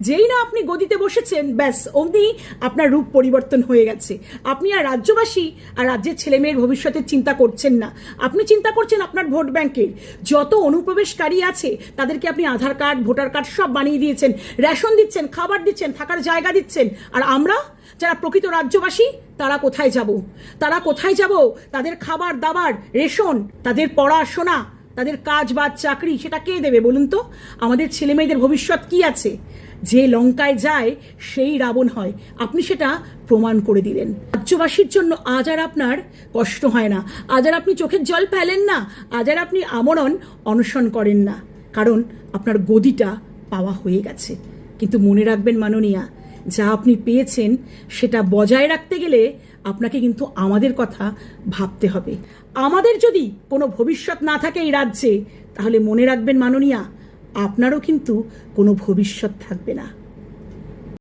যেই না আপনি গদিতে বসেছেন, ব্যাস অমনি আপনার রূপ পরিবর্তন হয়ে গেছে। আপনি আর রাজ্যবাসী আর রাজ্যের ছেলেমেয়ের ভবিষ্যতের চিন্তা করছেন না, আপনি চিন্তা করছেন আপনার ভোট ব্যাংকের। যত অনুপ্রবেশকারী আছে তাদেরকে আপনি আধার কার্ড, ভোটার কার্ড সব বানিয়ে দিয়েছেন, রেশন দিচ্ছেন, খাবার দিচ্ছেন, থাকার জায়গা দিচ্ছেন। আর আমরা যারা প্রকৃত রাজ্যবাসী তারা কোথায় যাব? তারা কোথায় যাব? তাদের খাবার দাবার, রেশন, তাদের পড়াশোনা, তাদের কাজ বা চাকরি সেটা কে দেবে বলুন তো? আমাদের ছেলেমেয়েদের ভবিষ্যৎ কি আছে? যে লঙ্কায় যায় সেই রাবণ হয়, আপনি সেটা প্রমাণ করে দিলেন। রাজ্যবাসীর জন্য আজ আর আপনার কষ্ট হয় না, আজ আর আপনি চোখের জল ফেলেন না, আজ আর আপনি আমরণ অনশন করেন না, কারণ আপনার গদিটা পাওয়া হয়ে গেছে। কিন্তু মনে রাখবেন মাননীয়া, যা আপনি পেয়েছেন সেটা বজায় রাখতে গেলে আপনাকে কিন্তু আমাদের কথা ভাবতে হবে। আমাদের যদি কোনো ভবিষ্যৎ না থাকে এই রাজ্যে, তাহলে মনে রাখবেন মাননীয়া, আপনারও কিন্তু কোনো ভবিষ্যৎ থাকবে না।